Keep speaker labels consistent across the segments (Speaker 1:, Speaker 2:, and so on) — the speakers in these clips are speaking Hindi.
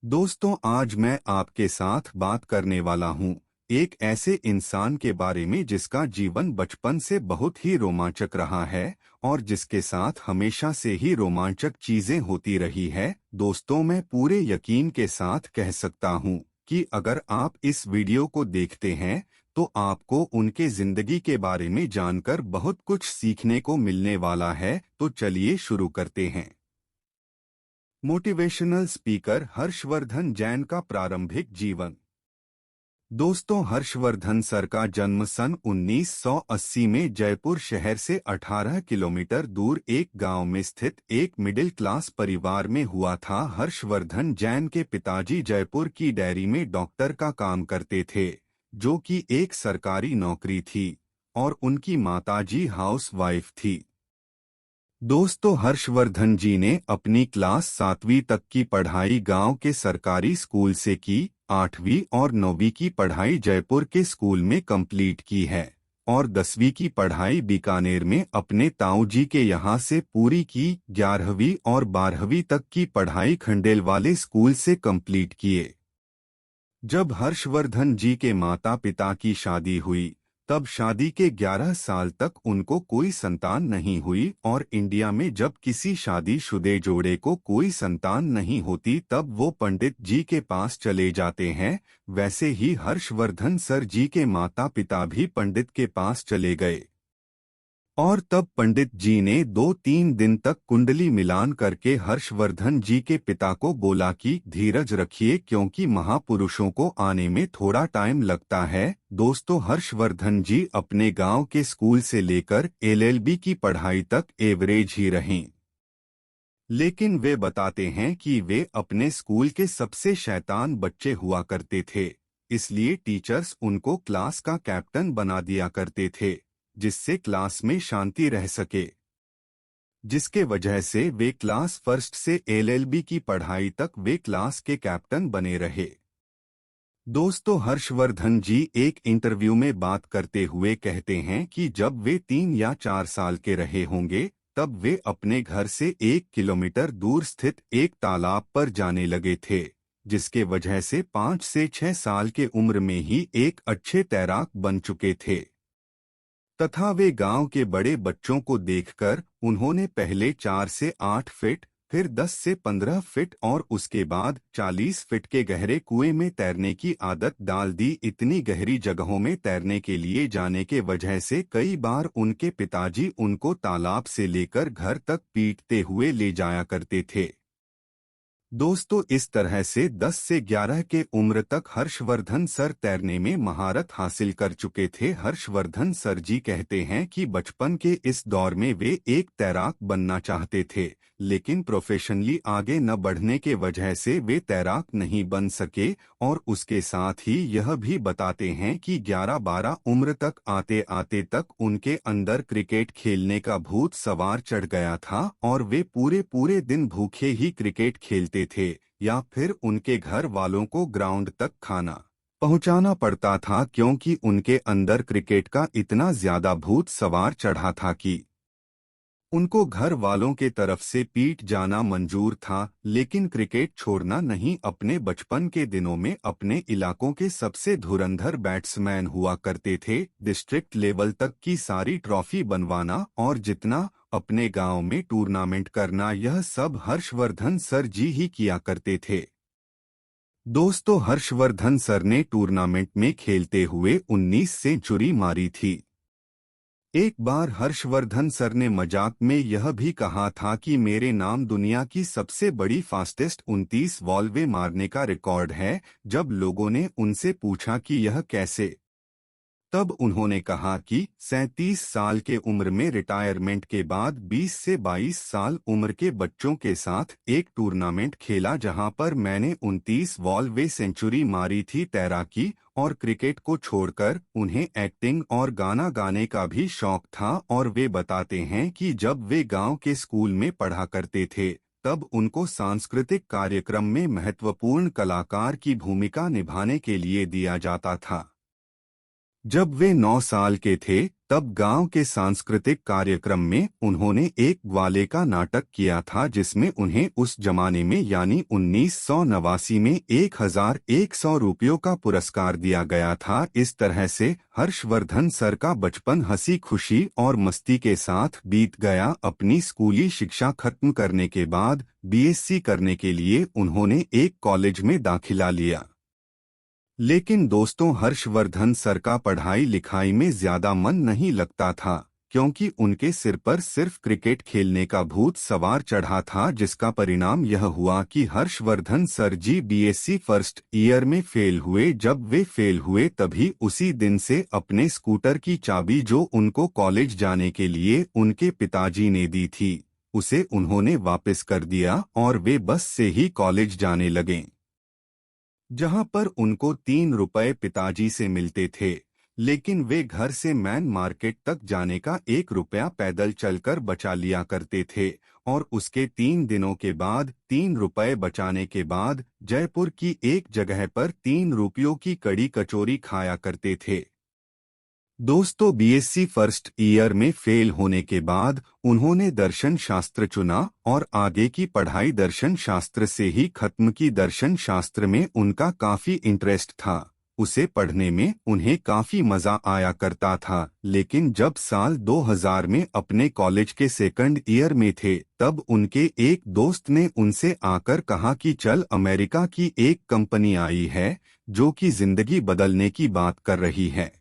Speaker 1: दोस्तों, आज मैं आपके साथ बात करने वाला हूँ एक ऐसे इंसान के बारे में जिसका जीवन बचपन से बहुत ही रोमांचक रहा है और जिसके साथ हमेशा से ही रोमांचक चीजें होती रही है। दोस्तों, मैं पूरे यकीन के साथ कह सकता हूँ कि अगर आप इस वीडियो को देखते हैं तो आपको उनके जिंदगी के बारे में जानकर बहुत कुछ सीखने को मिलने वाला है। तो चलिए शुरू करते हैं। मोटिवेशनल स्पीकर हर्षवर्धन जैन का प्रारंभिक जीवन। दोस्तों, हर्षवर्धन सर का जन्म सन 1980 में जयपुर शहर से 18 किलोमीटर दूर एक गांव में स्थित एक मिडिल क्लास परिवार में हुआ था। हर्षवर्धन जैन के पिताजी जयपुर की डेयरी में डॉक्टर का काम करते थे, जो कि एक सरकारी नौकरी थी, और उनकी माताजी हाउस वाइफ थी। दोस्तों, हर्षवर्धन जी ने अपनी क्लास 7वीं तक की पढ़ाई गांव के सरकारी स्कूल से की। 8वीं और 9वीं की पढ़ाई जयपुर के स्कूल में कंप्लीट की है और 10वीं की पढ़ाई बीकानेर में अपने ताऊ जी के यहाँ से पूरी की। 11वीं और 12वीं तक की पढ़ाई खंडेल वाले स्कूल से कंप्लीट किए। जब हर्षवर्धन जी के माता पिता की शादी हुई, तब शादी के 11 साल तक उनको कोई संतान नहीं हुई, और इंडिया में जब किसी शादीशुदे जोड़े को कोई संतान नहीं होती तब वो पंडित जी के पास चले जाते हैं। वैसे ही हर्षवर्धन सर जी के माता पिता भी पंडित के पास चले गए, और तब पंडित जी ने 2-3 दिन तक कुंडली मिलान करके हर्षवर्धन जी के पिता को बोला कि धीरज रखिए, क्योंकि महापुरुषों को आने में थोड़ा टाइम लगता है। दोस्तों, हर्षवर्धन जी अपने गांव के स्कूल से लेकर एलएलबी की पढ़ाई तक एवरेज ही रहीं, लेकिन वे बताते हैं कि वे अपने स्कूल के सबसे शैतान बच्चे हुआ करते थे। इसलिए टीचर्स उनको क्लास का कैप्टन बना दिया करते थे, जिससे क्लास में शांति रह सके, जिसके वजह से वे क्लास फर्स्ट से एलएलबी की पढ़ाई तक वे क्लास के कैप्टन बने रहे। दोस्तों, हर्षवर्धन जी एक इंटरव्यू में बात करते हुए कहते हैं कि जब वे 3 या 4 साल के रहे होंगे, तब वे अपने घर से 1 किलोमीटर दूर स्थित एक तालाब पर जाने लगे थे, जिसके वजह से 5 से 6 साल के उम्र में ही एक अच्छे तैराक बन चुके थे। तथा वे गांव के बड़े बच्चों को देखकर उन्होंने पहले 4 से 8 फीट, फिर 10 से 15 फीट और उसके बाद 40 फीट के गहरे कुएं में तैरने की आदत डाल दी। इतनी गहरी जगहों में तैरने के लिए जाने के वजह से कई बार उनके पिताजी उनको तालाब से लेकर घर तक पीटते हुए ले जाया करते थे। दोस्तों, इस तरह से 10 से 11 के उम्र तक हर्षवर्धन सर तैरने में महारत हासिल कर चुके थे। हर्षवर्धन सर जी कहते हैं कि बचपन के इस दौर में वे एक तैराक बनना चाहते थे, लेकिन प्रोफेशनली आगे न बढ़ने के वजह से वे तैराक नहीं बन सके, और उसके साथ ही यह भी बताते हैं कि 11-12 उम्र तक आते आते तक उनके अंदर क्रिकेट खेलने का भूत सवार चढ़ गया था, और वे पूरे पूरे दिन भूखे ही क्रिकेट खेलते थे, या फिर उनके घर वालों को ग्राउंड तक खाना पहुंचाना पड़ता था, क्योंकि उनके अंदर क्रिकेट का इतना ज्यादा भूत सवार चढ़ा था कि उनको घर वालों के तरफ से पीट जाना मंजूर था, लेकिन क्रिकेट छोड़ना नहीं। अपने बचपन के दिनों में अपने इलाकों के सबसे धुरंधर बैट्समैन हुआ करते थे। डिस्ट्रिक्ट लेवल तक की सारी ट्रॉफी बनवाना और जितना अपने गांव में टूर्नामेंट करना, यह सब हर्षवर्धन सर जी ही किया करते थे। दोस्तों, हर्षवर्धन सर ने टूर्नामेंट में खेलते हुए 19 सेंचुरी मारी थी। एक बार हर्षवर्धन सर ने मजाक में यह भी कहा था कि मेरे नाम दुनिया की सबसे बड़ी फास्टेस्ट 29 वॉल्वे मारने का रिकॉर्ड है। जब लोगों ने उनसे पूछा कि यह कैसे, तब उन्होंने कहा कि 37 साल के उम्र में रिटायरमेंट के बाद 20 से 22 साल उम्र के बच्चों के साथ एक टूर्नामेंट खेला, जहां पर मैंने 29 वॉल्वे सेंचुरी मारी थी। तैराकी और क्रिकेट को छोड़कर उन्हें एक्टिंग और गाना गाने का भी शौक था, और वे बताते हैं कि जब वे गांव के स्कूल में पढ़ा करते थे, तब उनको सांस्कृतिक कार्यक्रम में महत्वपूर्ण कलाकार की भूमिका निभाने के लिए दिया जाता था। जब वे 9 साल के थे, तब गांव के सांस्कृतिक कार्यक्रम में उन्होंने एक ग्वाले का नाटक किया था, जिसमें उन्हें उस जमाने में यानी 1989 में 1100 रुपयों का पुरस्कार दिया गया था। इस तरह से हर्षवर्धन सर का बचपन हंसी खुशी और मस्ती के साथ बीत गया। अपनी स्कूली शिक्षा खत्म करने के बाद बीएससी करने के लिए उन्होंने एक कॉलेज में दाखिला लिया। लेकिन दोस्तों, हर्षवर्धन सर का पढ़ाई लिखाई में ज्यादा मन नहीं लगता था, क्योंकि उनके सिर पर सिर्फ क्रिकेट खेलने का भूत सवार चढ़ा था, जिसका परिणाम यह हुआ कि हर्षवर्धन सर जी बीएससी फर्स्ट ईयर में फेल हुए। जब वे फेल हुए तभी उसी दिन से अपने स्कूटर की चाबी जो उनको कॉलेज जाने के लिए उनके पिताजी ने दी थी, उसे उन्होंने वापस कर दिया और वे बस से ही कॉलेज जाने लगे, जहां पर उनको 3 रुपए पिताजी से मिलते थे। लेकिन वे घर से मैन मार्केट तक जाने का 1 रुपया पैदल चलकर बचा लिया करते थे और उसके 3 दिनों के बाद 3 रुपए बचाने के बाद जयपुर की एक जगह पर 3 रुपयों की कड़ी कचौरी खाया करते थे। दोस्तों, बीएससी फर्स्ट ईयर में फेल होने के बाद उन्होंने दर्शन शास्त्र चुना और आगे की पढ़ाई दर्शन शास्त्र से ही खत्म की। दर्शन शास्त्र में उनका काफी इंटरेस्ट था, उसे पढ़ने में उन्हें काफी मजा आया करता था। लेकिन जब साल 2000 में अपने कॉलेज के सेकंड ईयर में थे, तब उनके एक दोस्त ने उनसे आकर कहा कि चल, अमेरिका की एक कंपनी आई है जो कि जिंदगी बदलने की बात कर रही है।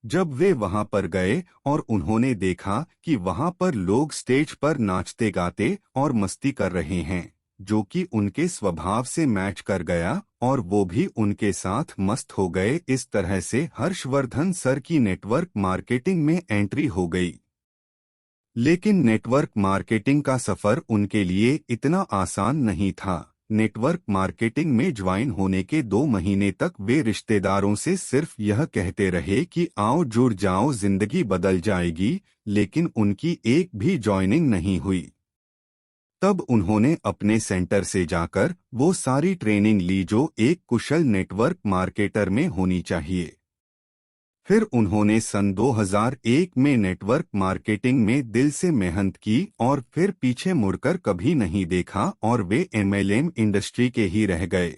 Speaker 1: जब वे वहां पर गए और उन्होंने देखा कि वहां पर लोग स्टेज पर नाचते गाते और मस्ती कर रहे हैं, जो कि उनके स्वभाव से मैच कर गया और वो भी उनके साथ मस्त हो गए। इस तरह से हर्षवर्धन सर की नेटवर्क मार्केटिंग में एंट्री हो गई। लेकिन नेटवर्क मार्केटिंग का सफर उनके लिए इतना आसान नहीं था। नेटवर्क मार्केटिंग में ज्वाइन होने के 2 महीने तक वे रिश्तेदारों से सिर्फ यह कहते रहे कि आओ जुड़ जाओ, जिंदगी बदल जाएगी, लेकिन उनकी एक भी ज्वाइनिंग नहीं हुई। तब उन्होंने अपने सेंटर से जाकर वो सारी ट्रेनिंग ली जो एक कुशल नेटवर्क मार्केटर में होनी चाहिए। फिर उन्होंने सन 2001 में नेटवर्क मार्केटिंग में दिल से मेहनत की और फिर पीछे मुड़कर कभी नहीं देखा और वे एमएलएम इंडस्ट्री के ही रह गए।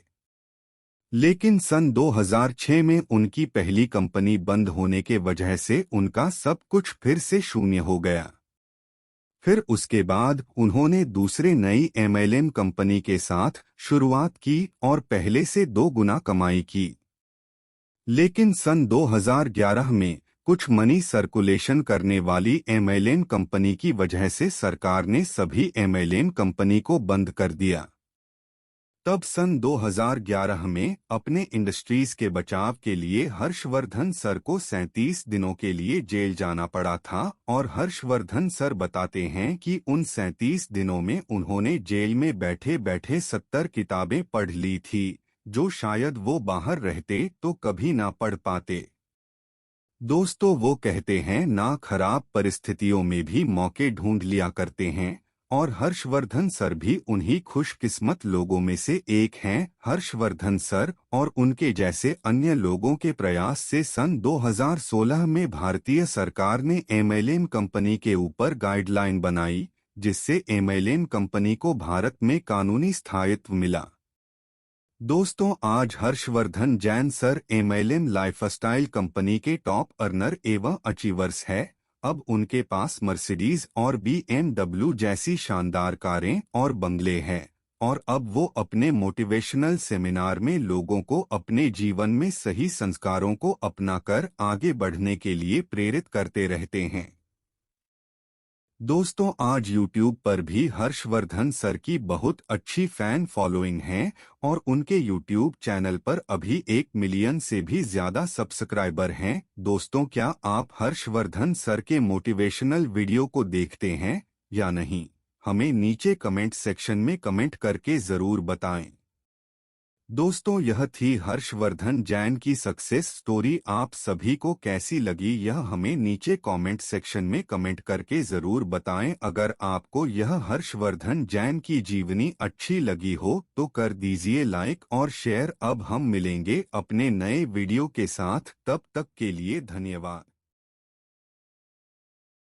Speaker 1: लेकिन सन 2006 में उनकी पहली कंपनी बंद होने के वजह से उनका सब कुछ फिर से शून्य हो गया। फिर उसके बाद उन्होंने दूसरे नई एमएलएम कंपनी के साथ शुरुआत की और पहले से 2 गुना कमाई की। लेकिन सन 2011 में कुछ मनी सर्कुलेशन करने वाली एमएलएम कंपनी की वजह से सरकार ने सभी एमएलएम कंपनी को बंद कर दिया। तब सन 2011 में अपने इंडस्ट्रीज के बचाव के लिए हर्षवर्धन सर को 37 दिनों के लिए जेल जाना पड़ा था और हर्षवर्धन सर बताते हैं कि उन 37 दिनों में उन्होंने जेल में बैठे बैठे 70 किताबें पढ़ ली थी, जो शायद वो बाहर रहते तो कभी ना पढ़ पाते। दोस्तों, वो कहते हैं ना, खराब परिस्थितियों में भी मौके ढूंढ लिया करते हैं और हर्षवर्धन सर भी उन्हीं खुशकिस्मत लोगों में से एक हैं। हर्षवर्धन सर और उनके जैसे अन्य लोगों के प्रयास से सन 2016 में भारतीय सरकार ने एमएलएम कंपनी के ऊपर गाइडलाइन बनाई, जिससे एमएलएम कंपनी को भारत में कानूनी स्थायित्व मिला। दोस्तों, आज Harshvardhan Jain sir MLM lifestyle company के टॉप अर्नर एवं अचीवर्स है। अब उनके पास मर्सिडीज और बीएमडब्ल्यू जैसी शानदार कारें और बंगले हैं और अब वो अपने मोटिवेशनल सेमिनार में लोगों को अपने जीवन में सही संस्कारों को अपनाकर आगे बढ़ने के लिए प्रेरित करते रहते हैं। दोस्तों, आज YouTube पर भी हर्षवर्धन सर की बहुत अच्छी फैन फॉलोइंग है और उनके YouTube चैनल पर अभी 1 मिलियन से भी ज्यादा सब्सक्राइबर हैं। दोस्तों, क्या आप हर्षवर्धन सर के मोटिवेशनल वीडियो को देखते हैं या नहीं? हमें नीचे कमेंट सेक्शन में कमेंट करके जरूर बताएं। दोस्तों, यह थी हर्षवर्धन जैन की सक्सेस स्टोरी। आप सभी को कैसी लगी यह हमें नीचे कमेंट सेक्शन में कमेंट करके जरूर बताएं। अगर आपको यह हर्षवर्धन जैन की जीवनी अच्छी लगी हो तो कर दीजिए लाइक और शेयर। अब हम मिलेंगे अपने नए वीडियो के साथ, तब तक के लिए धन्यवाद।